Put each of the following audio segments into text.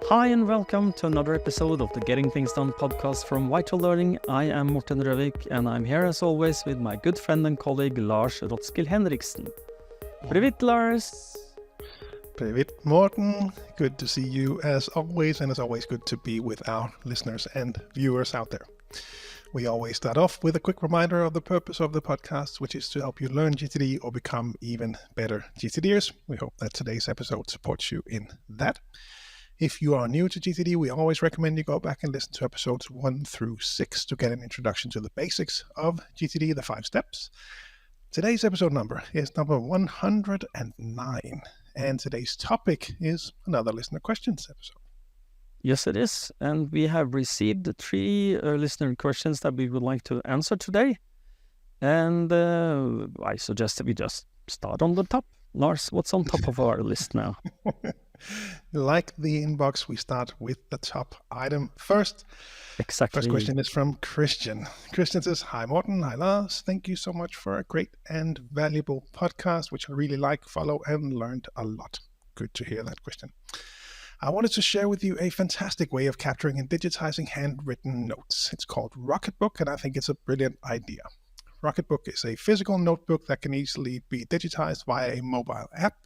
Hi and welcome to another episode of the Getting Things Done podcast from Vital Learning. I am Morten and Røvik, and I'm here as always with my good friend and colleague Lars Rothschild Henriksen. Привет, Lars. Привет, Morten. Good to see you as always, and it's always good to be with our listeners and viewers out there. We always start off with a quick reminder of the purpose of the podcast, which is to help you learn GTD or become even better GTDers. We hope that today's episode supports you in that. If you are new to GTD, we always recommend you go back and listen to episodes 1 through 6 to get an introduction to the basics of GTD, the 5 steps. Today's episode number is number 109, and today's topic is another listener questions episode. Yes, it is. And we have received 3 listener questions that we would like to answer today. And I suggest that we just start on the top. Lars, what's on top of our list now? Like the inbox, we start with the top item first. Exactly. First question is from Christian. Christian says, "Hi Morten, hi Lars. Thank you so much for a great and valuable podcast, which I really like, follow, and learned a lot." Good to hear that, Christian. I wanted to share with you a fantastic way of capturing and digitizing handwritten notes. It's called Rocketbook, and I think it's a brilliant idea. Rocketbook is a physical notebook that can easily be digitized via a mobile app.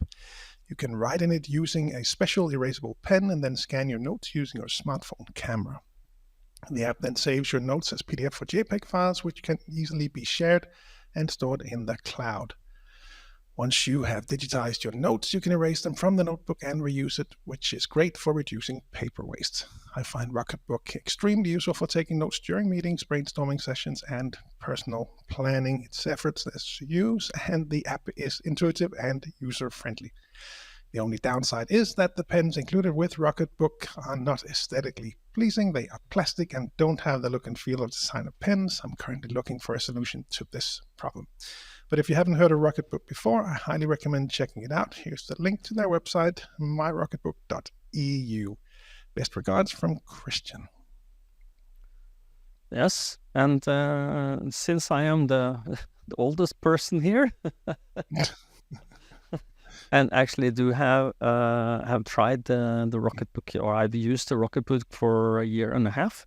You can write in it using a special erasable pen and then scan your notes using your smartphone camera. The app then saves your notes as PDF or JPEG files, which can easily be shared and stored in the cloud. Once you have digitized your notes, you can erase them from the notebook and reuse it, which is great for reducing paper waste. I find Rocketbook extremely useful for taking notes during meetings, brainstorming sessions, and personal planning. It's effortless to use, and the app is intuitive and user-friendly. The only downside is that the pens included with Rocketbook are not aesthetically pleasing. They are plastic and don't have the look and feel of designer pens. I'm currently looking for a solution to this problem. But if you haven't heard of Rocketbook before, I highly recommend checking it out. Here's the link to their website, myrocketbook.eu. Best regards from Christian. Yes, and since I am the oldest person here, and actually do have tried the Rocketbook, or I've used the Rocketbook for a year and a half.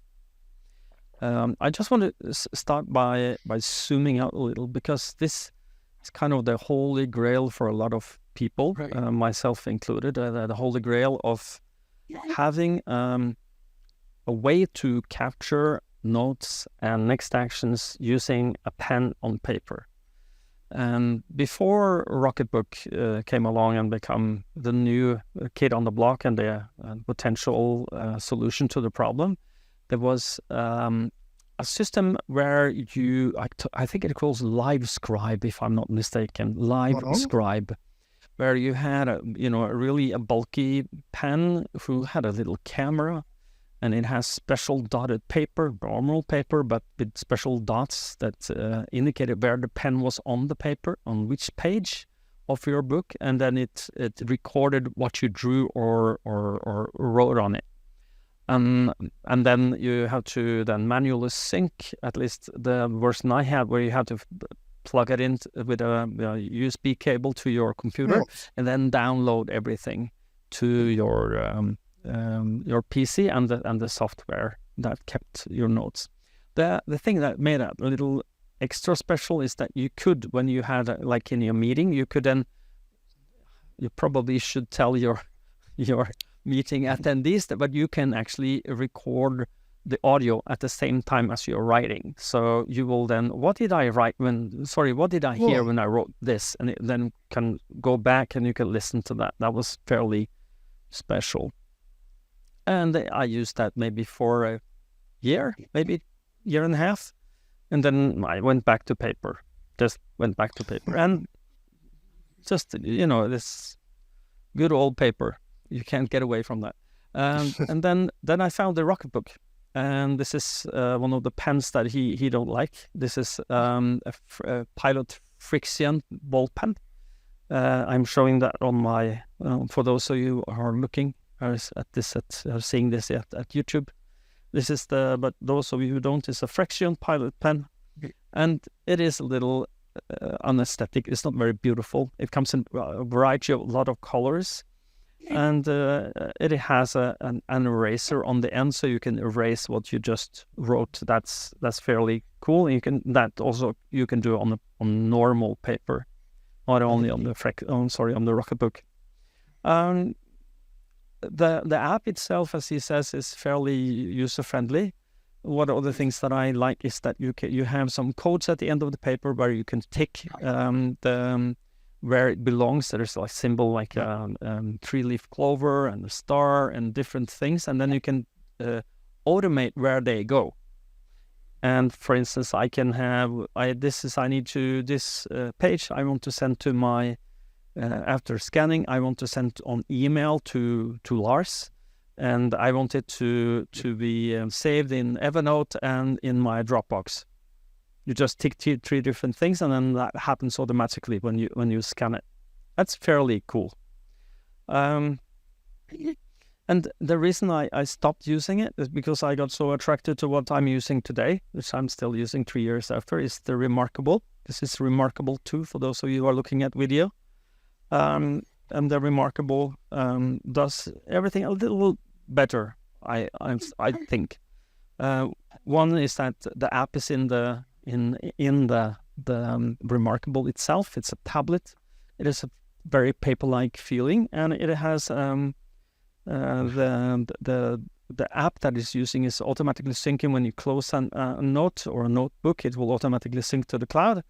I just want to start by zooming out a little, because this is kind of the holy grail for a lot of people, right. Myself included, the holy grail of having a way to capture notes and next actions using a pen on paper. And before Rocketbook came along and become the new kid on the block and the potential solution to the problem, there was a system where I think it calls Live Scribe, if I'm not mistaken, Live Scribe, where you had a really bulky pen who had a little camera, and it has special dotted paper, normal paper, but with special dots that indicated where the pen was on the paper, on which page of your book, and then it recorded what you drew or wrote on it. And then you have to then manually sync, at least the version I had, where you have to plug it in with a USB cable to your computer, and then download everything to your PC and the software that kept your notes. The thing that made it a little extra special is that you could, when you had like in your meeting, you probably should tell your meeting attendees that, but you can actually record the audio at the same time as you're writing. So you will then, what did I hear when I wrote this? And it then can go back and you can listen to that. That was fairly special. And I used that maybe for a year, maybe year and a half. And then I went back to paper, and just, this good old paper. You can't get away from that. And then I found the Rocketbook, and this is one of the pens that he don't like. This is a Pilot Friction ball pen. I'm showing that on my, for those of you who are looking seeing this at YouTube. This is but those of you who don't, it's a Friction Pilot pen, and it is a little unaesthetic. It's not very beautiful. It comes in a variety of a lot of colors. and it has an eraser on the end, so you can erase what you just wrote. That's fairly cool. You can do on normal paper, not only on the on the Rocketbook. The app itself, as he says, is fairly user friendly. One of the things that I like is that you have some codes at the end of the paper where you can tick where it belongs. There's like symbol like a 3-leaf clover and a star and different things, and then you can automate where they go. And for instance, I can have this page I want to send to my after scanning. I want to send on email to Lars, and I want it to be saved in Evernote and in my Dropbox. You just tick 3 different things, and then that happens automatically when you scan it. That's fairly cool. And the reason I stopped using it is because I got so attracted to what I'm using today, which I'm still using 3 years after, is the Remarkable. This is Remarkable 2 for those of you who are looking at video. And the Remarkable does everything a little better, I think. One is that the app is in the Remarkable itself. It's a tablet. It is a very paper-like feeling, and it has the app that is using is automatically syncing when you close a note or a notebook. It will automatically sync to the cloud,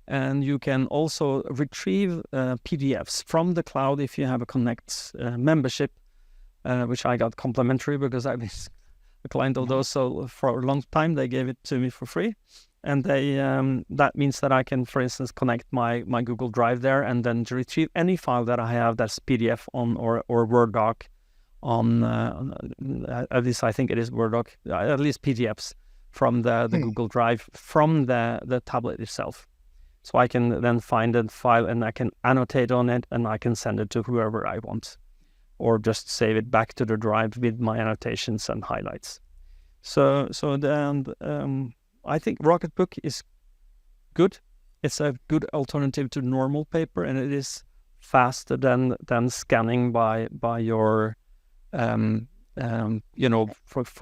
and you can also retrieve PDFs from the cloud if you have a Connect membership, which I got complimentary because I was a client of those. So for a long time they gave it to me for free. And they that means that I can, for instance, connect my Google Drive there and then retrieve any file that I have that's PDF on or Word doc on, at least I think it is Word doc, at least PDFs from the Google Drive from the tablet itself. So I can then find a file and I can annotate on it and I can send it to whoever I want, or just save it back to the drive with my annotations and highlights. So then I think Rocketbook is good. It's a good alternative to normal paper, and it is faster than scanning by your for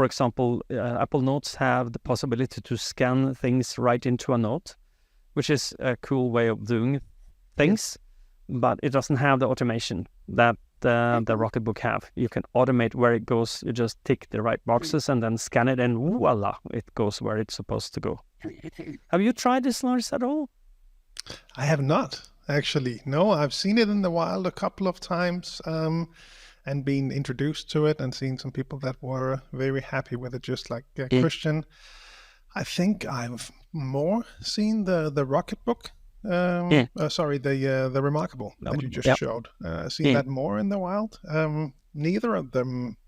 example, Apple Notes have the possibility to scan things right into a note, which is a cool way of doing things, but it doesn't have the automation that the Rocketbook have. You can automate where it goes. You just tick the right boxes and then scan it, and voila, it goes where it's supposed to go. Have you tried this, Lars, at all? I have not, actually. No, I've seen it in the wild a couple of times and been introduced to it and seen some people that were very happy with it, just like Christian. I think I've more seen the Rocketbook. Sorry, the Remarkable that you just showed. Seen that more in the wild. Neither of them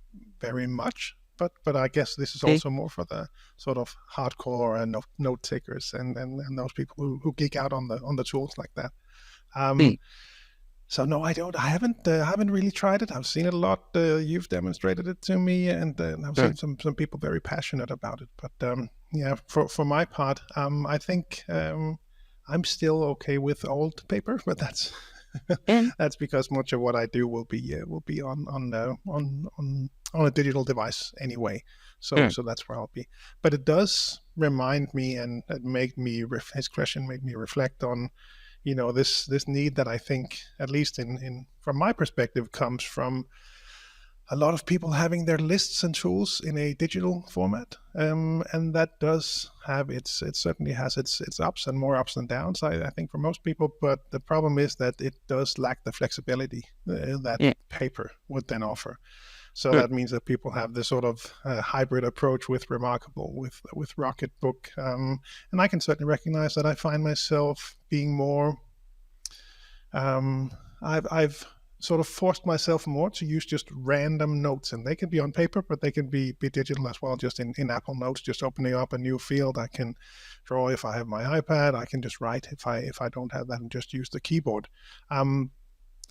very much, but I guess this is also more for the sort of hardcore and note takers and those people who geek out on the tools like that. So no, I haven't really tried it. I've seen it a lot. You've demonstrated it to me, and I've seen some people very passionate about it. But for my part, I think I'm still okay with old paper, but that's that's because much of what I do will be on a digital device anyway. So that's where I'll be. But it does remind me, and it made me his question made me reflect on, this need that I think, at least in from my perspective, comes from a lot of people having their lists and tools in a digital format, and that does have it certainly has its ups and more ups and downs, I think, for most people. But the problem is that it does lack the flexibility that paper would then offer. So that means that people have this sort of hybrid approach with Remarkable, with Rocketbook, and I can certainly recognize that I find myself being more. I've sort of forced myself more to use just random notes, and they can be on paper, but they can be digital as well, just in Apple Notes, just opening up a new field. I can draw if I have my iPad. I can just write if I don't have that and just use the keyboard.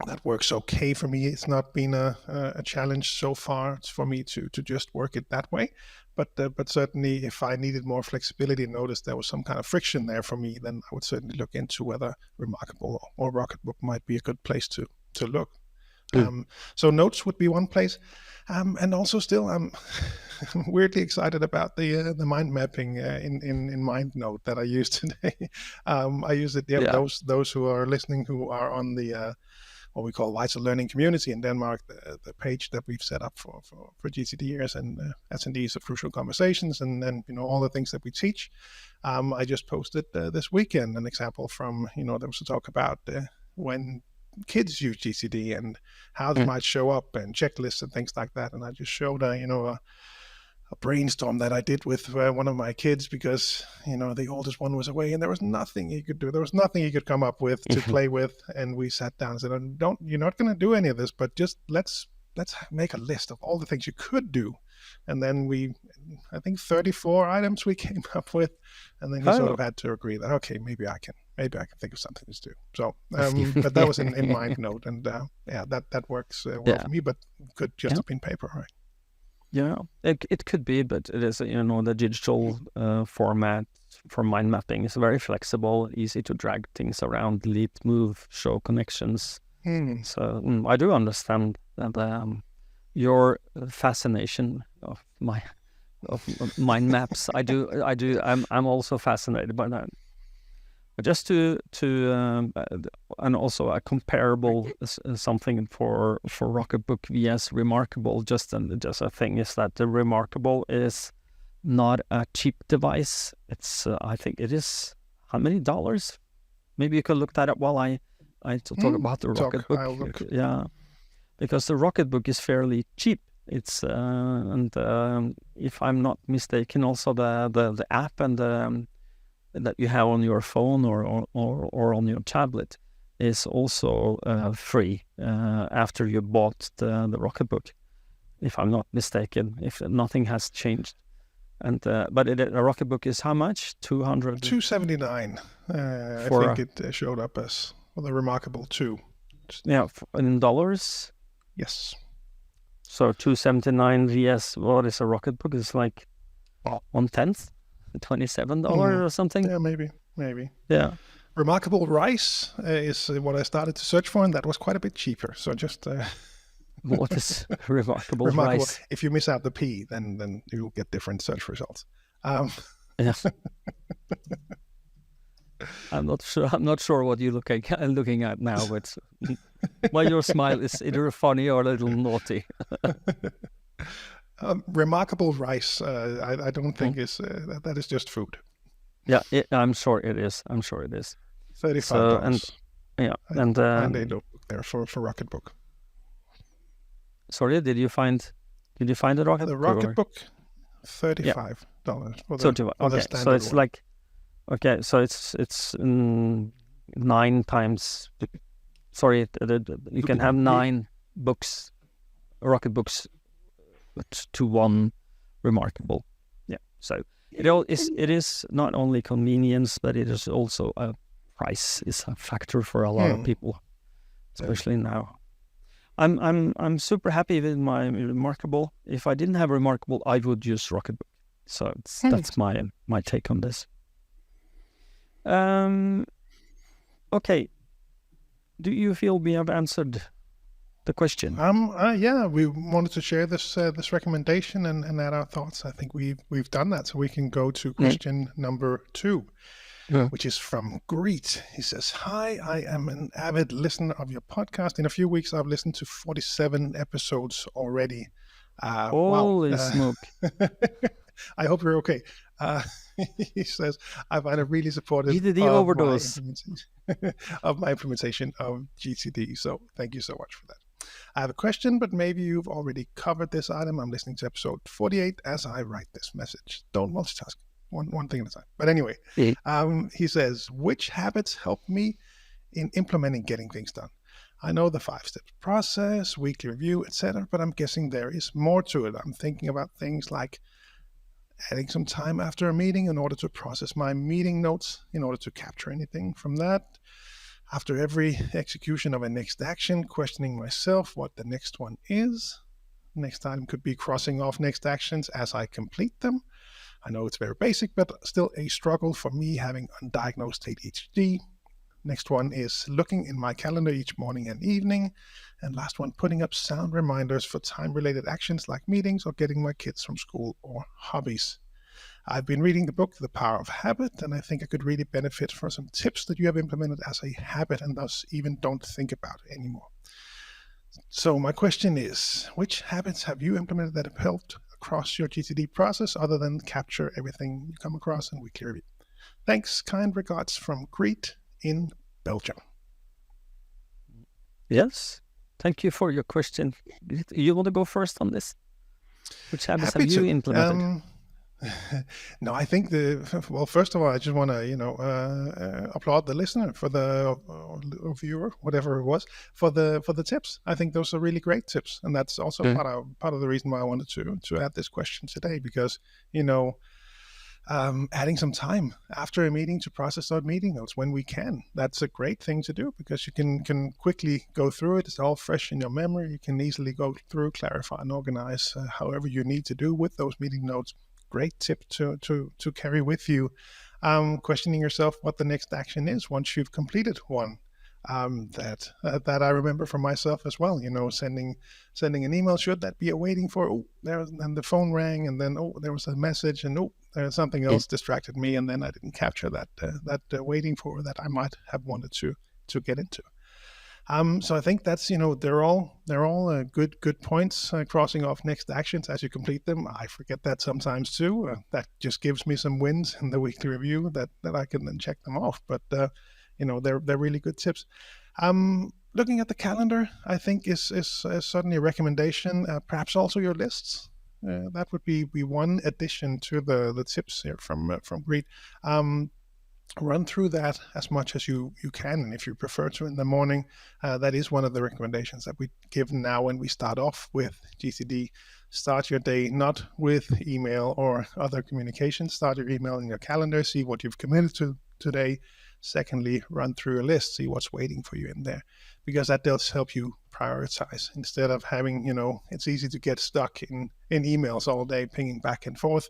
That works okay for me. It's not been a challenge so far for me to just work it that way. But certainly if I needed more flexibility and noticed there was some kind of friction there for me, then I would certainly look into whether Remarkable or Rocketbook might be a good place to look. So notes would be one place. And also still, I'm weirdly excited about the mind mapping in MindNote that I used today. I use it. Yeah, Yeah. those who are listening who are on the what we call Vital Learning community in Denmark, the page that we've set up for GTDers and attendees of Crucial Conversations, and then all the things that we teach. I just posted this weekend an example from there was a talk about when kids use GTD and how it might show up and checklists and things like that. And I just showed a brainstorm that I did with one of my kids because the oldest one was away and there was nothing he could do. There was nothing he could come up with to play with. And we sat down and said, you're not going to do any of this, but just let's make a list of all the things you could do. And then I think 34 items we came up with, and then he sort of had to agree that, okay, maybe I can think of something to do. So, but that was in MindNote, and that works well for me, but could just have been paper, right? Yeah, it could be, but it is, the digital format for mind mapping is very flexible, easy to drag things around, delete, move, show connections. So I do understand that your fascination of mind maps. I do. I'm also fascinated by that. But just to and also a comparable something for Rocketbook vs Remarkable. Just a thing is that the Remarkable is not a cheap device. It's I think it is how many dollars? Maybe you could look that up while I talk about the Rocketbook. Yeah, because the Rocketbook is fairly cheap. It's and if I'm not mistaken, also the app and that you have on your phone or on your tablet is also free after you bought the Rocketbook, if I'm not mistaken, if nothing has changed. And but a Rocketbook is how much? $279. I think it showed up as the Remarkable 2. Yeah, in dollars. Yes. So $279 vs what is a Rocketbook? It's like 1/10, $27 or something. Yeah, maybe. Yeah. Remarkable Rice is what I started to search for, and that was quite a bit cheaper. So just what is Remarkable Rice? If you miss out the P, then you'll get different search results. Yes. I'm not sure what you're looking at now, but well, your smile is either funny or a little naughty. Remarkable Rice, I don't think is that is just food. Yeah, I'm sure it is. $35. So, and a notebook there for Rocketbook. Sorry, did you find the Rocketbook? The Rocketbook, $35 for the okay, so it's one. So it's 9 times. Sorry, you can have 9 books, Rocketbooks, to one Remarkable. Yeah. So it is not only convenience, but it is also a price is a factor for a lot of people, especially now. I'm super happy with my Remarkable. If I didn't have Remarkable, I would use Rocketbook. So that's my take on this. Okay. Do you feel we have answered the question? Yeah, we wanted to share this recommendation and add our thoughts. I think we've done that, so we can go to question number 2, which is from Greet. He says, "Hi, I am an avid listener of your podcast. In a few weeks, I've listened to 47 episodes already. Holy smoke! I hope you're okay." He says, "I find it really supportive GTD overdose of my implementation of GTD. So thank you so much for that. I have a question, but maybe you've already covered this item. I'm listening to episode 48 as I write this message. Don't multitask. One thing at a time. But anyway, he says, which habits help me in implementing getting things done? I know the 5-step process, weekly review, etc., but I'm guessing there is more to it. I'm thinking about things like adding some time after a meeting in order to process my meeting notes, in order to capture anything from that. After every execution of a next action, questioning myself what the next one is. Next item could be crossing off next actions as I complete them. I know it's very basic, but still a struggle for me having undiagnosed ADHD. Next one is looking in my calendar each morning and evening. And last one, putting up sound reminders for time-related actions like meetings or getting my kids from school or hobbies. I've been reading the book, The Power of Habit, and I think I could really benefit from some tips that you have implemented as a habit and thus even don't think about anymore. So my question is, which habits have you implemented that have helped across your GTD process other than capture everything you come across in weekly review? Thanks, kind regards from Greet in Belgium. Yes, thank you for your question. You want to go first on this? Which habits Happy have you to. implemented? No, I think well, first of all, I just want to, applaud the listener for or viewer, whatever it was, for the tips. I think those are really great tips, and that's also Mm. part of the reason why I wanted to add this question today, because adding some time after a meeting to process out meeting notes when we can. That's a great thing to do because you can quickly go through it. It's all fresh in your memory. You can easily go through, clarify, and organize however you need to do with those meeting notes. Great tip to carry with you. Questioning yourself what the next action is once you've completed one. That I remember from myself as well. Sending an email. Should that be a waiting for? Oh, and the phone rang, and then there was a message, and there's something else distracted me, and then I didn't capture that waiting for that I might have wanted to get into. So I think that's they're all good points. Crossing off next actions as you complete them. I forget that sometimes too. That just gives me some wins in the weekly review that I can then check them off. But they're really good tips. Looking at the calendar, I think is certainly a recommendation. Perhaps also your lists. That would be one addition to the tips here from Greet. Run through that as much as you can, and if you prefer to in the morning, that is one of the recommendations that we give now when we start off with GTD. Start your day not with email or other communications. Start your email in your calendar, see what you've committed to today. Secondly, run through a list, see what's waiting for you in there, because that does help you prioritize instead of having, it's easy to get stuck in emails all day, pinging back and forth.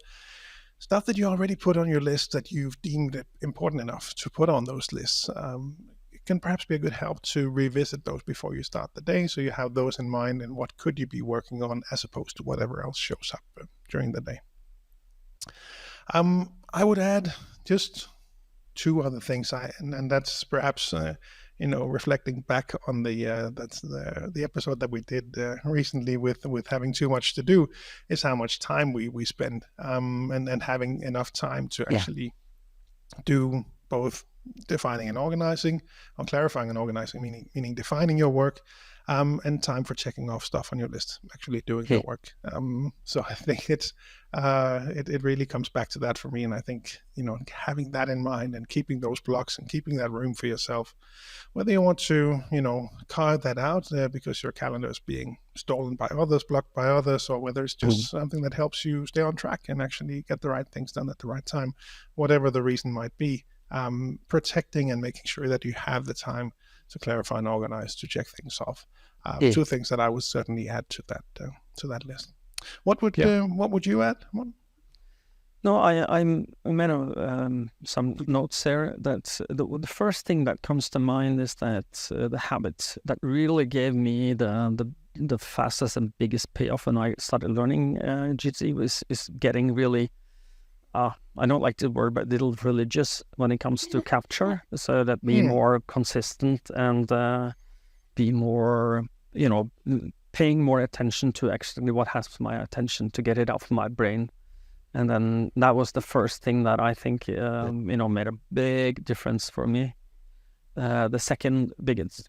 Stuff that you already put on your list that you've deemed it important enough to put on those lists. It can perhaps be a good help to revisit those before you start the day, so you have those in mind and what could you be working on as opposed to whatever else shows up during the day. I would add just two other things, and that's perhaps reflecting back on the episode that we did recently with having too much to do, is how much time we spend and having enough time to actually do both defining and organizing, or clarifying and organizing, meaning defining your work, and time for checking off stuff on your list, actually doing the work. So I think it really comes back to that for me. And I think, having that in mind and keeping those blocks and keeping that room for yourself, whether you want to, carve that out because your calendar is being stolen by others, blocked by others, or whether it's just something that helps you stay on track and actually get the right things done at the right time, whatever the reason might be, protecting and making sure that you have the time to clarify and organize, to check things off. Two things that I would certainly add to that list. What would you add? No, I made some notes there. That the first thing that comes to mind is that the habit that really gave me the fastest and biggest payoff when I started learning GTD is getting really, I don't like the word, but little religious when it comes to capture. So that be more consistent and be more, paying more attention to actually what has my attention, to get it off my brain. And then that was the first thing that I think, made a big difference for me. The second biggest,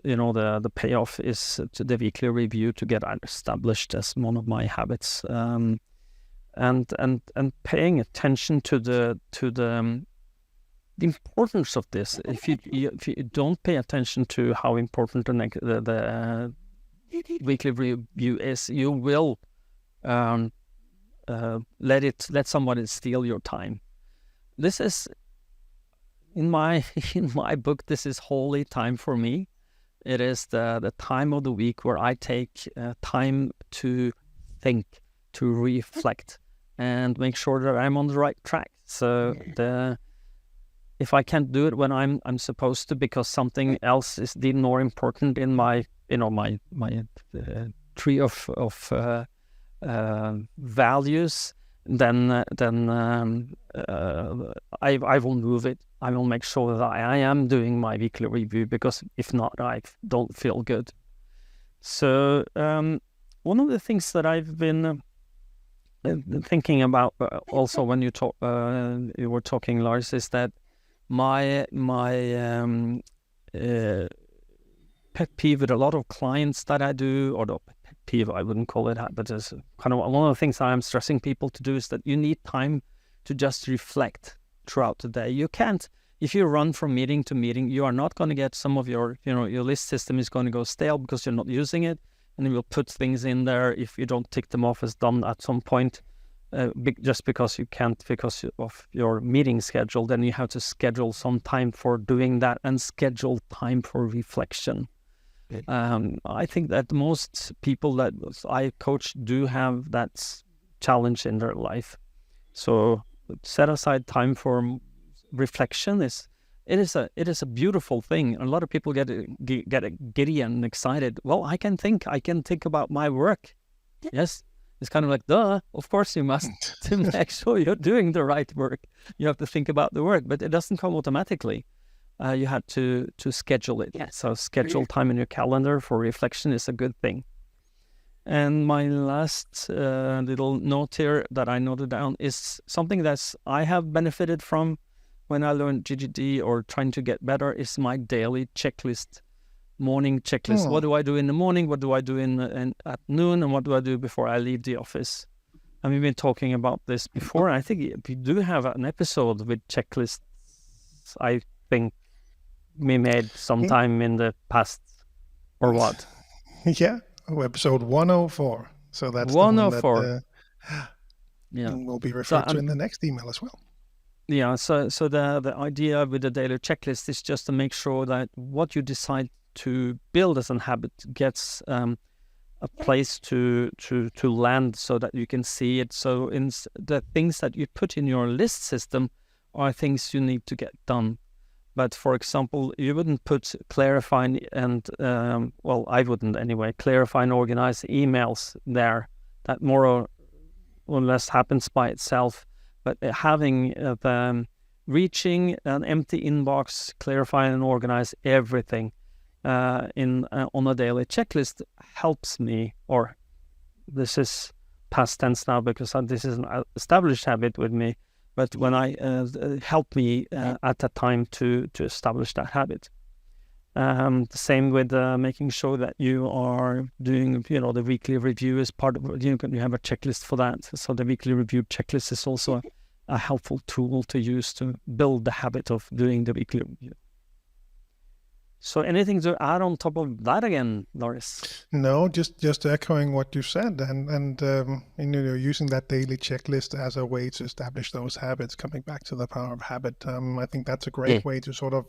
the payoff is to the weekly review, to get established as one of my habits. And paying attention to the importance of this. If you don't pay attention to how important the weekly review is, you will let somebody steal your time. This is in my book. This is holy time for me. It is the time of the week where I take time to think, to reflect, and make sure that I'm on the right track. So if I can't do it when I'm supposed to because something else is deemed more important in my my tree of values, then I will move it. I will make sure that I am doing my weekly review, because if not, I don't feel good. So one of the things that I've been thinking about also when you were talking, Lars, is that my pet peeve with a lot of clients that I do, or the pet peeve, I wouldn't call it that, but it's kind of one of the things I'm stressing people to do, is that you need time to just reflect throughout the day. You can't, if you run from meeting to meeting, you are not going to get some of your, your list system is going to go stale because you're not using it, and you will put things in there if you don't tick them off as done at some point. Just because you can't because of your meeting schedule, then you have to schedule some time for doing that and schedule time for reflection. I think that most people that I coach do have that challenge in their life. So set aside time for reflection. It is a beautiful thing. A lot of people get giddy and excited. Well, I can think about my work. Yes. It's kind of like, duh, of course you must, to make sure you're doing the right work. You have to think about the work, but it doesn't come automatically. You have to schedule it. Yes. So schedule time in your calendar for reflection is a good thing. And my last little note here that I noted down is something that I have benefited from when I learned GTD or trying to get better, is my daily checklist. Morning checklist. What do I do in the morning? What do I do at noon? And what do I do before I leave the office? And we've been talking about this before. I think we do have an episode with checklists. I think we made sometime in the past, or what? Yeah, episode 104. So that's 104. The one that will be referred to in the next email as well. Yeah. So the idea with the daily checklist is just to make sure that what you decide to build as a habit gets a place to land, so that you can see it. So in the things that you put in your list system are things you need to get done. But for example, you wouldn't put clarify and I wouldn't anyway, clarify and organize emails there. That more or less happens by itself. But having reaching an empty inbox, clarify and organize everything on a daily checklist helps me, or this is past tense now because this is an established habit with me, but when I help me at that time to establish that habit. The same with making sure that you are doing, the weekly review is part of, you have a checklist for that. So the weekly review checklist is also a helpful tool to use to build the habit of doing the weekly review. So anything to add on top of that again, Lars? No, just echoing what you said, and using that daily checklist as a way to establish those habits. Coming back to the power of habit, I think that's a great way to sort of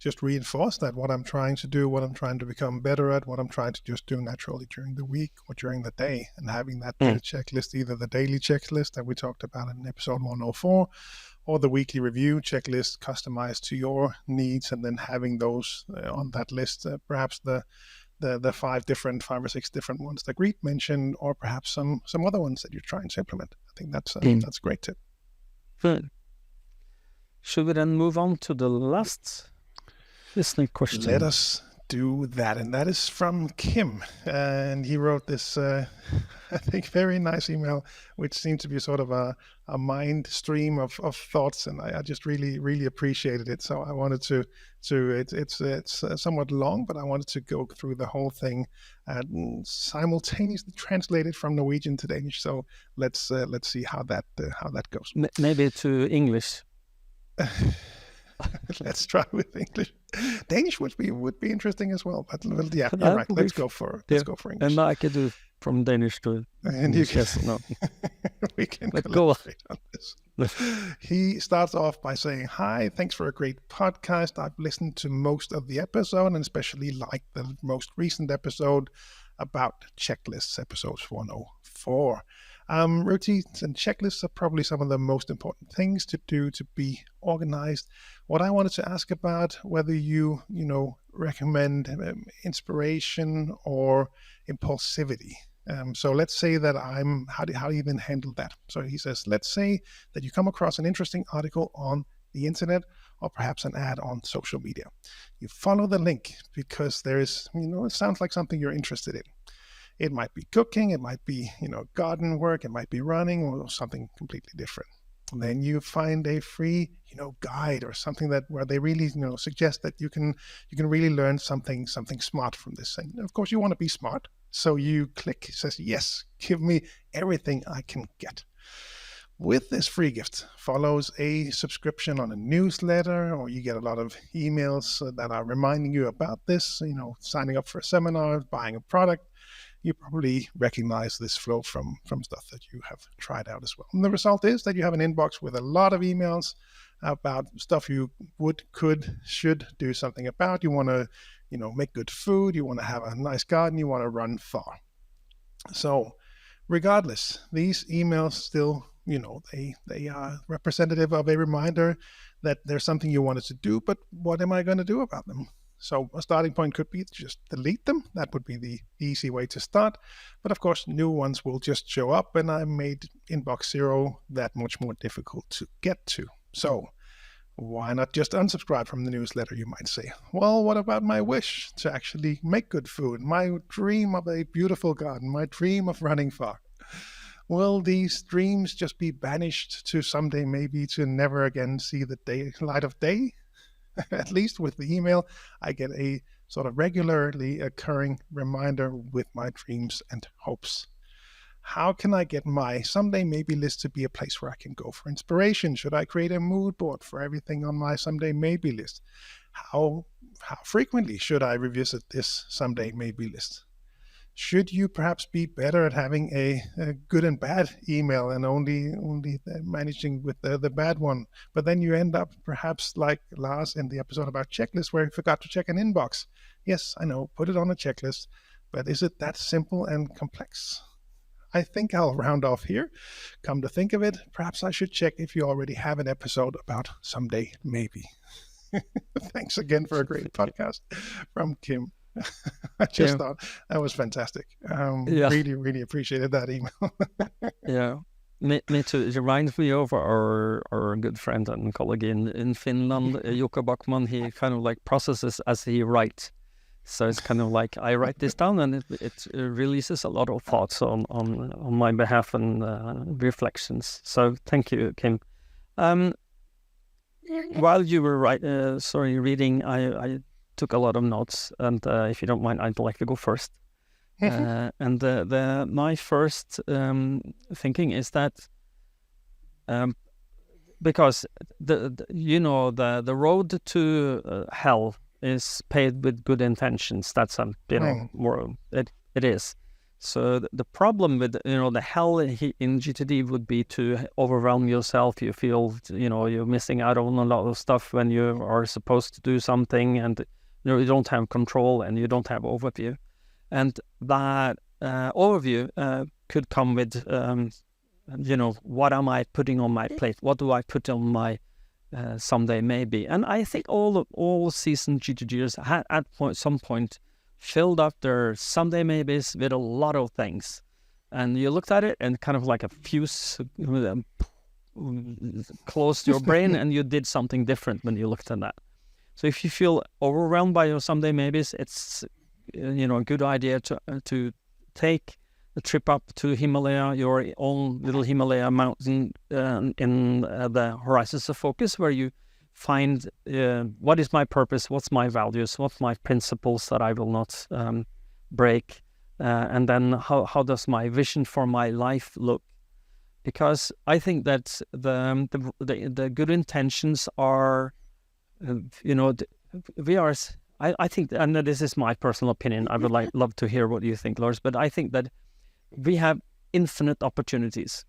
just reinforce that what I'm trying to do, what I'm trying to become better at, what I'm trying to just do naturally during the week or during the day, and having that checklist, either the daily checklist that we talked about in episode 104. Or the weekly review checklist customized to your needs, and then having those on that list, perhaps the 5 or 6 different ones that Greet mentioned, or perhaps some other ones that you're trying to implement. I think that's a great tip. Good. Should we then move on to the last listening question? Let us do that, and that is from Kim, and he wrote this I think very nice email, which seemed to be sort of a mind stream of thoughts, and I just really appreciated it. So I wanted to it's somewhat long, but I wanted to go through the whole thing and simultaneously translate it from Norwegian to Danish. So let's see how that goes. Maybe to English. Let's try with English. Danish would be interesting as well, but yeah, you're right. Let's go for English. And I could do from Danish to English. Yes, no. We can collaborate on this. He starts off by saying, "Hi, thanks for a great podcast. I've listened to most of the episode and especially liked the most recent episode about checklists, episode 104. Routines and checklists are probably some of the most important things to do to be organized. What I wanted to ask about, whether you recommend inspiration or impulsivity. So let's say that how do you then handle that? So he says, let's say that you come across an interesting article on the internet or perhaps an ad on social media. You follow the link because there is, it sounds like something you're interested in. It might be cooking, it might be, garden work, it might be running, or something completely different. And then you find a free, guide or something where they really, suggest that you can really learn something smart from this. And of course, you want to be smart, so you click. It says, yes, give me everything I can get. With this free gift follows a subscription on a newsletter, or you get a lot of emails that are reminding you about this, signing up for a seminar, buying a product. You probably recognize this flow from stuff that you have tried out as well. And the result is that you have an inbox with a lot of emails about stuff you should do something about. You want to, make good food. You want to have a nice garden. You want to run far. So regardless, these emails still, they are representative of a reminder that there's something you wanted to do, but what am I going to do about them? So a starting point could be just delete them. That would be the easy way to start. But of course, new ones will just show up, and I made inbox 0 that much more difficult to get to. So why not just unsubscribe from the newsletter, you might say? Well, what about my wish to actually make good food, my dream of a beautiful garden, my dream of running far? Will these dreams just be banished to someday, maybe to never again see the light of day? At least with the email, I get a sort of regularly occurring reminder with my dreams and hopes. How can I get my someday maybe list to be a place where I can go for inspiration? Should I create a mood board for everything on my someday maybe list? How frequently should I revisit this someday maybe list? Should you perhaps be better at having a good and bad email and only managing with the bad one? But then you end up perhaps like Lars in the episode about checklists, where he forgot to check an inbox. Yes, I know, put it on a checklist, but is it that simple and complex? I think I'll round off here. Come to think of it, perhaps I should check if you already have an episode about someday maybe. Thanks again for a great podcast from Kim. I just thought that was fantastic. Really, really appreciated that email. Yeah, me too. It reminds me of our good friend and colleague in Finland, Jukka Backman. He kind of like processes as he writes. So it's kind of like I write this down, and it releases a lot of thoughts on my behalf and reflections. So thank you, Kim. While you were reading, I took a lot of notes, and if you don't mind, I'd like to go first. And my first thinking is that because the road to hell is paved with good intentions. That's it is. So the problem with the hell in GTD would be to overwhelm yourself. You feel you're missing out on a lot of stuff when you are supposed to do something, and you don't have control and you don't have overview. And that overview could come with what am I putting on my plate? What do I put on my someday maybe? And I think all seasoned GTDers had at some point filled up their someday maybes with a lot of things, and you looked at it and kind of like a fuse closed your brain and you did something different when you looked at that. So if you feel overwhelmed by your someday maybes, it's a good idea to take a trip up to Himalaya, your own little Himalaya mountain in the horizons of focus, where you find what is my purpose, what's my values, what's my principles that I will not break, and then how does my vision for my life look? Because I think that the good intentions are, I think, and this is my personal opinion, I would love to hear what you think, Lars, but I think that we have infinite opportunities.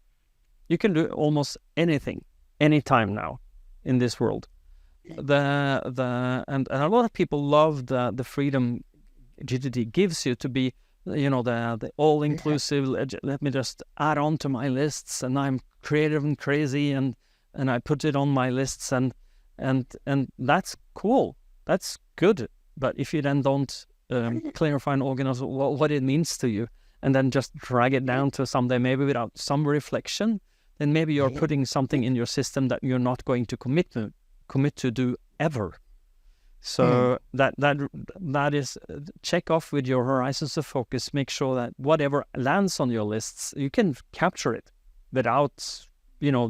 You can do almost anything, anytime now in this world. And a lot of people love the freedom GTD gives you to be the all-inclusive. Let me just add on to my lists, and I'm creative and crazy, and I put it on my lists, and that's cool. That's good. But if you then don't clarify and organize what it means to you, and then just drag it down to someday, maybe without some reflection, then maybe you're putting something in your system that you're not going to commit to do ever. So that is, check off with your horizons of focus. Make sure that whatever lands on your lists, you can capture it without,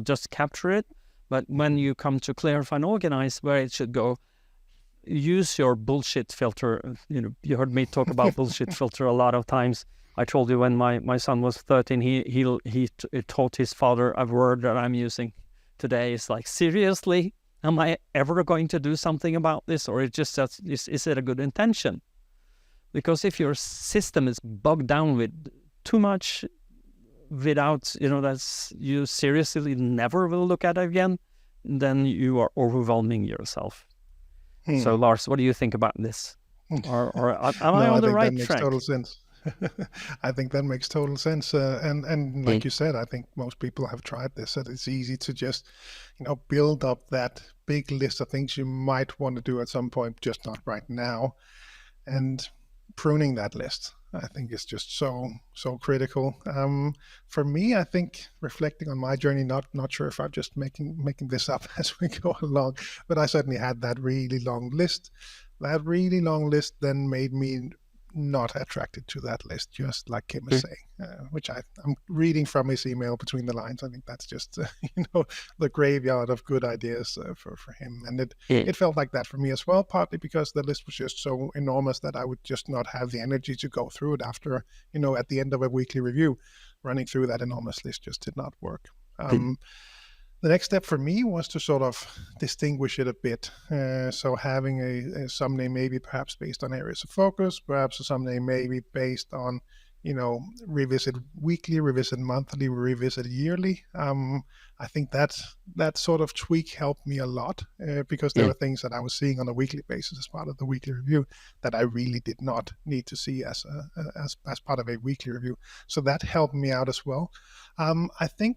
just capture it. But when you come to clarify and organize where it should go, use your bullshit filter. You heard me talk about bullshit filter a lot of times. I told you when my son was 13, he taught his father a word that I'm using today. It's like, seriously? Am I ever going to do something about this, or is it a good intention? Because if your system is bogged down with too much without, that's you seriously never will look at it again, then you are overwhelming yourself. So Lars, what do you think about this? Or am I on the right track? That makes total sense. I think that makes total sense. And like you said, I think most people have tried this, that it's easy to just, build up that big list of things you might want to do at some point, just not right now. And pruning that list, I think, is just so critical. For me, I think, reflecting on my journey, not sure if I'm just making this up as we go along, but I certainly had that really long list. That really long list then made me not attracted to that list, just like Kim is saying, which I'm reading from his email between the lines. I think that's just the graveyard of good ideas for him, and it felt like that for me as well, partly because the list was just so enormous that I would just not have the energy to go through it after, at the end of a weekly review. Running through that enormous list just did not work. The next step for me was to sort of distinguish it a bit. So having a someday maybe perhaps based on areas of focus, perhaps a someday maybe based on, revisit weekly, revisit monthly, revisit yearly. I think that sort of tweak helped me a lot because there were things that I was seeing on a weekly basis as part of the weekly review that I really did not need to see as part of a weekly review. So that helped me out as well. I think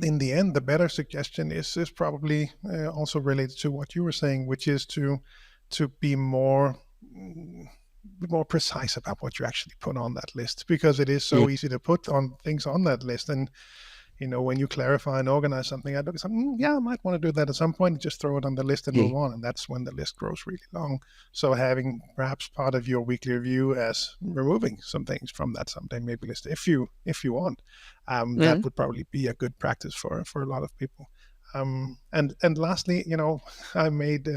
in the end, the better suggestion is probably also related to what you were saying, which is to be more precise about what you actually put on that list, because it is so easy to put on things on that list. And when you clarify and organize something, I look at something, I might want to do that at some point, just throw it on the list and move on. And that's when the list grows really long. So having perhaps part of your weekly review as removing some things from that someday maybe list, if you want, that would probably be a good practice for a lot of people. And lastly, I made,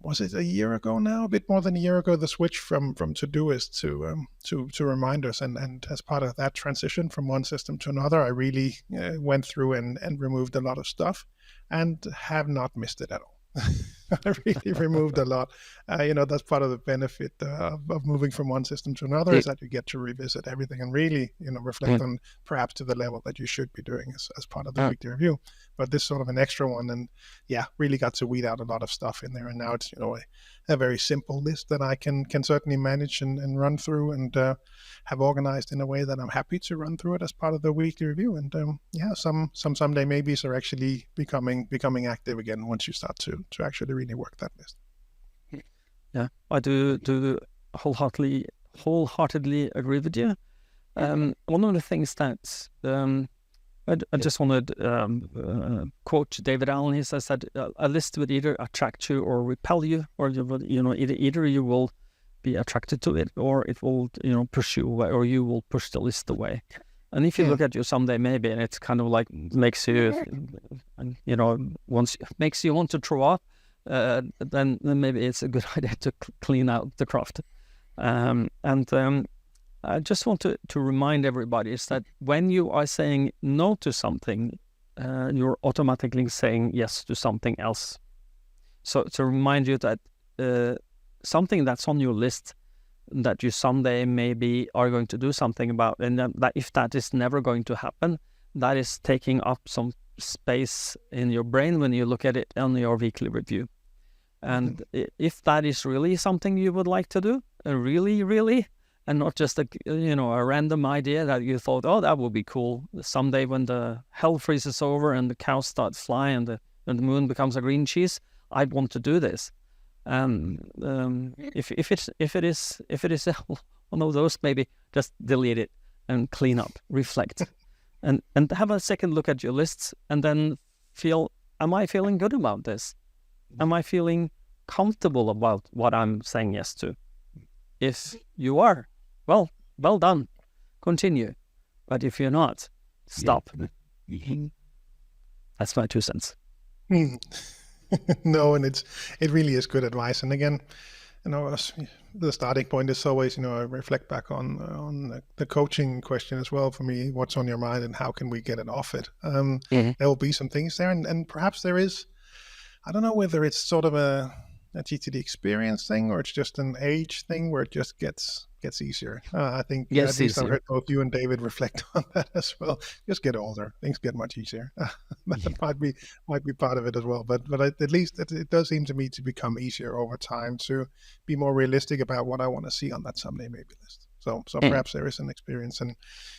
was it a year ago now? A bit more than a year ago, the switch from Todoist to reminders, and as part of that transition from one system to another, I really went through and removed a lot of stuff, and have not missed it at all. I really removed a lot. That's part of the benefit of moving from one system to another, is that you get to revisit everything and really, reflect on perhaps to the level that you should be doing as part of the weekly review. But this sort of an extra one, and really got to weed out a lot of stuff in there. And now it's, a very simple list that I can certainly manage and run through, and have organized in a way that I'm happy to run through it as part of the weekly review. And some someday maybes are actually becoming active again once you start to actually really work that list. Yeah, I do wholeheartedly agree with you. One of the things that I just wanted to quote David Allen. He says that a list would either attract you or repel you, or either you will be attracted to it, or it will push you away, or you will push the list away. And if you look at your someday maybe, and it's kind of like makes you makes you want to throw up, then maybe it's a good idea to clean out the craft. I just want to remind everybody is that when you are saying no to something, you're automatically saying yes to something else. So to remind you that something that's on your list that you someday maybe are going to do something about, and that if that is never going to happen, that is taking up some space in your brain when you look at it on your weekly review. And if that is really something you would like to do, really, and not just a random idea that you thought, oh, that would be cool someday when the hell freezes over and the cows start flying and the moon becomes a green cheese. I'd want to do this. If it is one of those, maybe just delete it and clean up, reflect, and have a second look at your lists, and then feel, am I feeling good about this? Am I feeling comfortable about what I'm saying yes to? If you are, well done, continue. But if you're not, stop. That's my 2 cents. No, and it really is good advice. And again, the starting point is always, I reflect back on the coaching question as well for me. What's on your mind and how can we get it off it? There will be some things there, and perhaps there is. I don't know whether it's sort of a GTD experience thing or it's just an age thing where it just gets easier. I think at least easier. I've heard both you and David reflect on that as well. Just get older, things get much easier. That might be part of it as well. But at least it does seem to me to become easier over time to be more realistic about what I want to see on that someday maybe list. So perhaps there is an experience and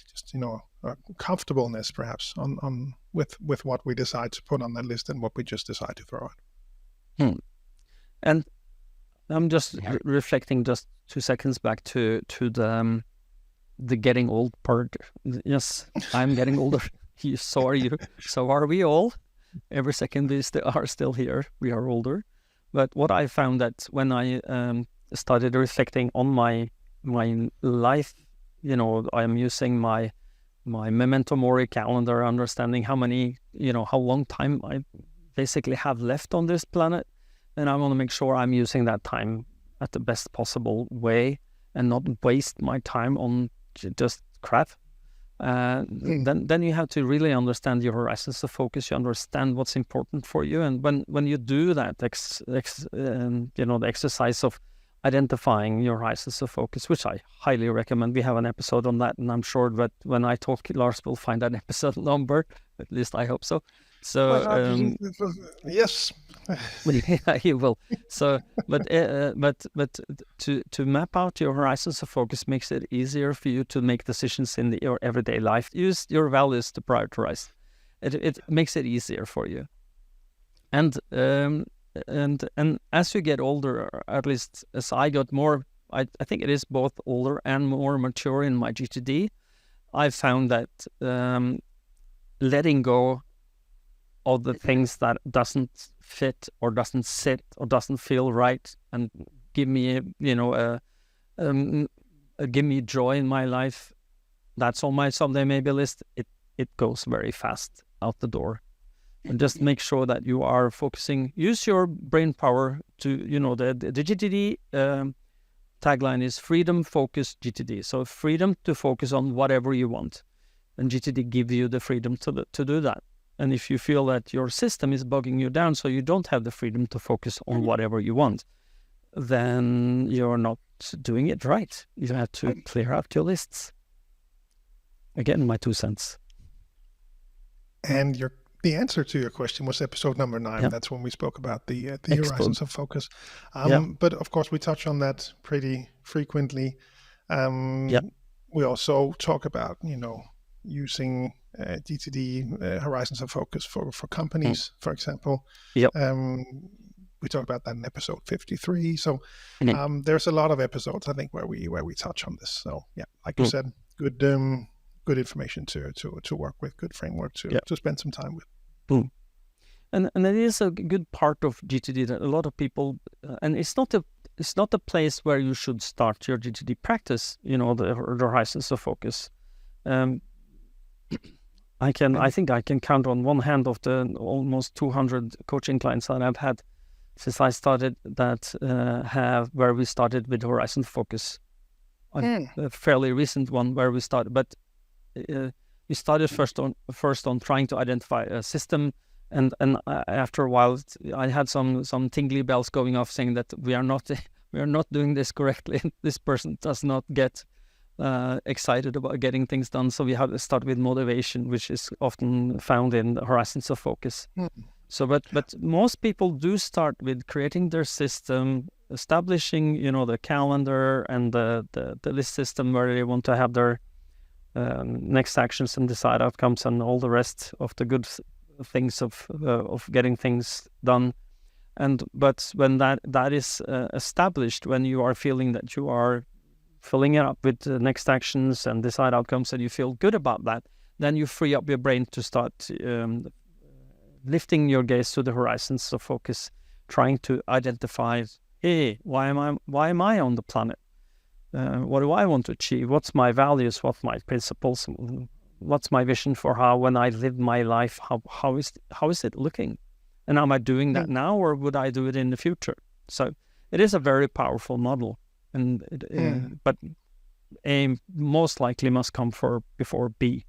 just a comfortableness perhaps on with what we decide to put on that list and what we just decide to throw out. And I'm just reflecting just 2 seconds back to the getting old part. Yes, I'm getting older. So are you. So are we all. Every second we are still here. We are older. But what I found that when I started reflecting on my life, I'm using my memento mori calendar, understanding how long time I basically have left on this planet. And I want to make sure I'm using that time at the best possible way and not waste my time on just crap. Then you have to really understand your horizons of focus. You understand what's important for you. And when you do that, the exercise of identifying your horizons of focus, which I highly recommend. We have an episode on that, and I'm sure that when I talk, Lars will find that episode number. At least I hope so. So yes, yeah, he will. So, but to map out your horizons of focus makes it easier for you to make decisions in your everyday life. Use your values to prioritize. It makes it easier for you. And as you get older, or at least as I got more, I think it is both older and more mature in my GTD. I found that letting go of the things that doesn't fit or doesn't sit or doesn't feel right and give me give me joy in my life, that's on my someday maybe list. It goes very fast out the door. And just make sure that you are focusing. Use your brain power to, the GTD tagline is freedom, focus, GTD. So freedom to focus on whatever you want. And GTD gives you the freedom to do that. And if you feel that your system is bogging you down so you don't have the freedom to focus on whatever you want, then you're not doing it right. You have to clear out your lists. Again, my 2 cents. And the answer to your question was episode number 9. Yep. That's when we spoke about the horizons of focus. But of course, we touch on that pretty frequently. We also talk about, using GTD horizons of focus for companies, for example. Yep. We talk about that in episode 53. So there's a lot of episodes, I think, where we touch on this. So yeah, like you said, good information to work with, good framework to spend some time with. And it is a good part of GTD that a lot of people, and it's not a place where you should start your GTD practice, the horizons of focus. I think I can count on one hand of the almost 200 coaching clients that I've had since I started that where we started with horizon focus. A fairly recent one where we started, but we started first on trying to identify a system, and after a while I had some tingly bells going off saying that we are not doing this correctly. This person does not get excited about getting things done, so we have to start with motivation, which is often found in the horizons of focus. So but most people do start with creating their system, establishing, the calendar and the list system where they want to have their next actions and desired outcomes and all the rest of the good things of getting things done. But when that is established, when you are feeling that you are filling it up with the next actions and desired outcomes, and you feel good about that, then you free up your brain to start lifting your gaze to the horizons of focus, trying to identify, hey, why am I on the planet? What do I want to achieve? What's my values? What's my principles? What's my vision for how, when I live my life, how is it looking? And am I doing that now, or would I do it in the future? So it is a very powerful model, and but A most likely must come before B.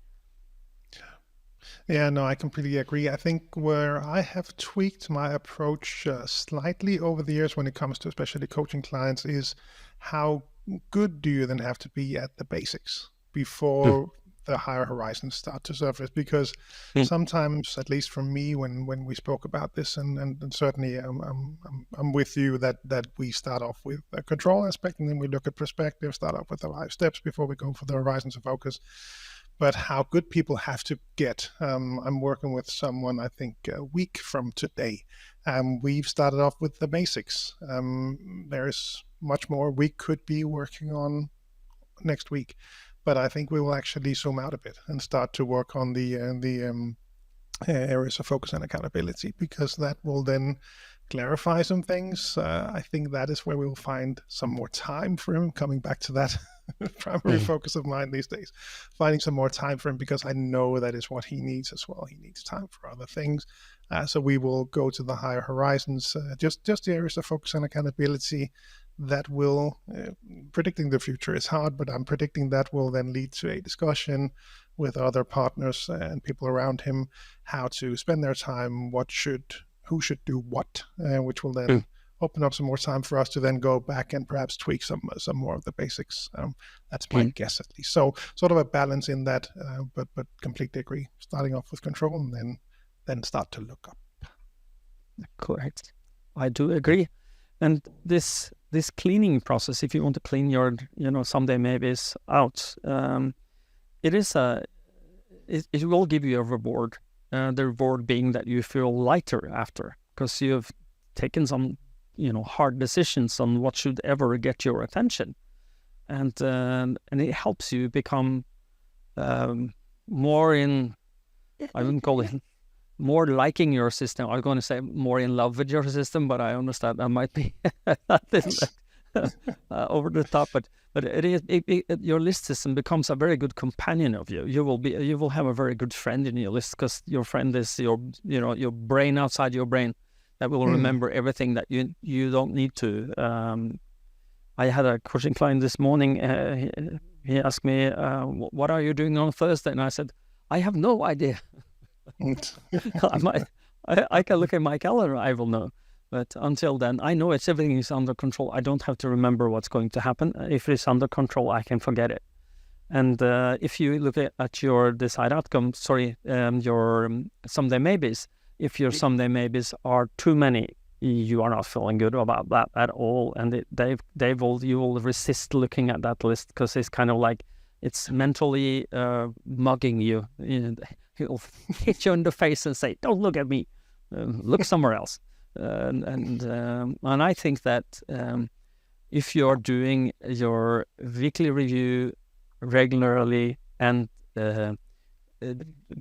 Yeah, no, I completely agree. I think where I have tweaked my approach slightly over the years when it comes to especially coaching clients is how good do you then have to be at the basics before the higher horizons start to surface? Because sometimes, at least for me, when we spoke about this, and certainly I'm with you that we start off with a control aspect, and then we look at perspective, start off with the 5 steps before we go for the horizons of focus. But how good people have to get. I'm working with someone, I think, a week from today. We've started off with the basics. There's much more we could be working on next week, but I think we will actually zoom out a bit and start to work on the areas of focus and accountability, because that will then clarify some things. I think that is where we will find some more time for him, coming back to that primary focus of mine these days, finding some more time for him, because I know that is what he needs as well. He needs time for other things. So we will go to the higher horizons, just the areas of focus and accountability that will, predicting the future is hard, but I'm predicting that will then lead to a discussion with other partners and people around him, how to spend their time, who should do what, which will then open up some more time for us to then go back and perhaps tweak some more of the basics. That's my guess, at least. So sort of a balance in that, but completely agree. Starting off with control and then start to look up. Correct. I do agree. And this cleaning process, if you want to clean your, someday maybes out, it will give you a reward. The reward being that you feel lighter after, because you've taken some, hard decisions on what should ever get your attention, and it helps you become more in, I wouldn't call it more liking your system. I was going to say more in love with your system, but I understand that might be over the top. But your list system becomes a very good companion of you. You will have a very good friend in your list, because your friend is your brain outside your brain that will remember everything that you don't need to. I had a coaching client this morning. He asked me, "What are you doing on Thursday?" And I said, "I have no idea." I can look at my calendar, I will know. But until then, I know everything is under control. I don't have to remember what's going to happen. If it's under control, I can forget it. And if you look at your desired outcome, your someday maybes, if your someday maybes are too many, you are not feeling good about that at all. And you will resist looking at that list, because it's kind of like it's mentally mugging you. He'll hit you in the face and say, "Don't look at me, look somewhere else." And I think that if you're doing your weekly review regularly and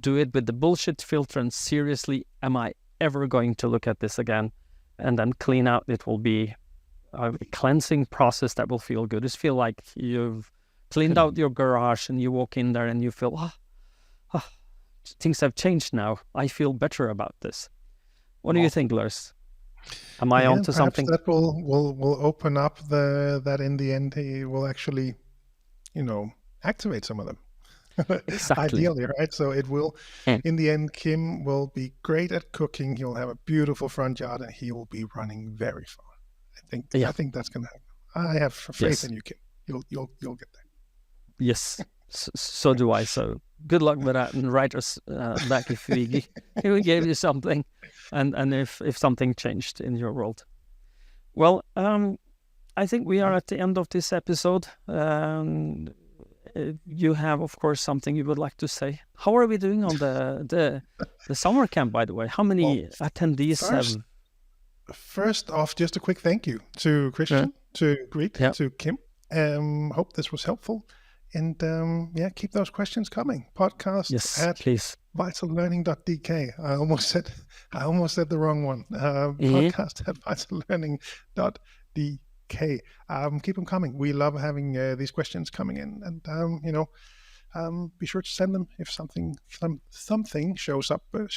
do it with the bullshit filter and seriously, am I ever going to look at this again? And then clean out, it will be a cleansing process that will feel good. It feel like you've cleaned out your garage and you walk in there and you feel, things have changed now. I feel better about this. What do you think, Lars? Am I onto something? That will open up that in the end he will actually, activate some of them. Exactly. Ideally, right? So it will, in the end, Kim will be great at cooking. He'll have a beautiful front yard, and he will be running very far. I think that's going to happen. I have faith in you, Kim. You'll get there. Yes, so do I. So good luck with that, and write us back if we gave you something, and if something changed in your world. Well, I think we are at the end of this episode. You have, of course, something you would like to say. How are we doing on the summer camp, by the way? How many attendees have? First off, just a quick thank you to Christian, to Greet, to Kim. Hope this was helpful. And keep those questions coming. Podcast at please. vitallearning.dk. I almost said the wrong one. Podcast at vitallearning.dk. Keep them coming. We love having these questions coming in, and be sure to send them if something shows up for you.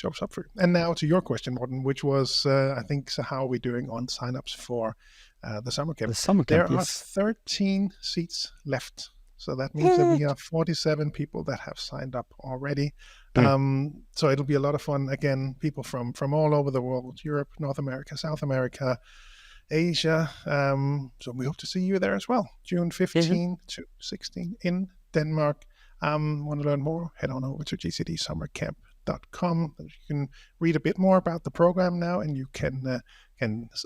And now to your question, Morten, which was I think, so how are we doing on signups for the summer camp? The summer camp. There are 13 seats left. So that means that we have 47 people that have signed up already. So it'll be a lot of fun. Again, people from all over the world, Europe, North America, South America, Asia. So we hope to see you there as well. June 15 to 16 in Denmark. Want to learn more? Head on over to gtdsummercamp.com. You can read a bit more about the program now, and you can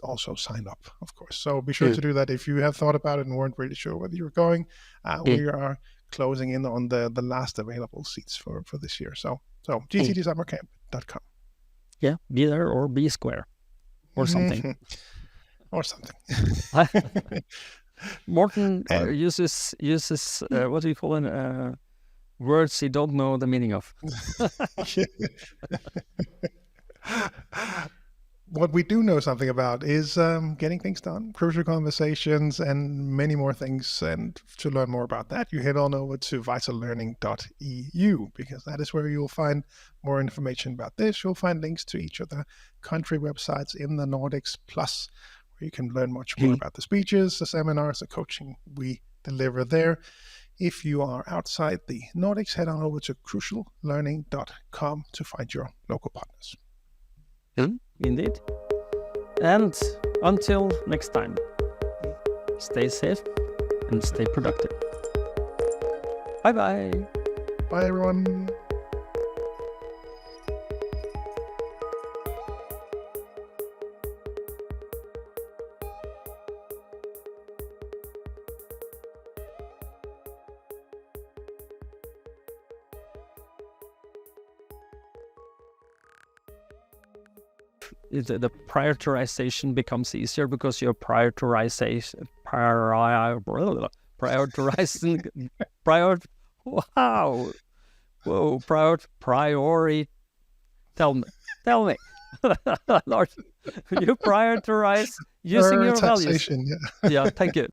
also sign up, of course. So be sure to do that if you have thought about it and weren't really sure whether you're going. We are closing in on the last available seats for this year. So gtdsummercamp.com. Yeah, be there or be square or something. Or something. Morten uses what do you call it? Words he don't know the meaning of. What we do know something about is getting things done, crucial conversations, and many more things. And to learn more about that, you head on over to vitallearning.eu, because that is where you'll find more information about this. You'll find links to each of the country websites in the Nordics, plus where you can learn much more about the speeches, the seminars, the coaching we deliver there. If you are outside the Nordics, head on over to cruciallearning.com to find your local partners. Indeed. And until next time, stay safe and stay productive. Bye-bye. Bye, everyone. The prioritization becomes easier because you're prioritizing. Tell me, Lars, you prioritize using your values. Yeah. Yeah, thank you.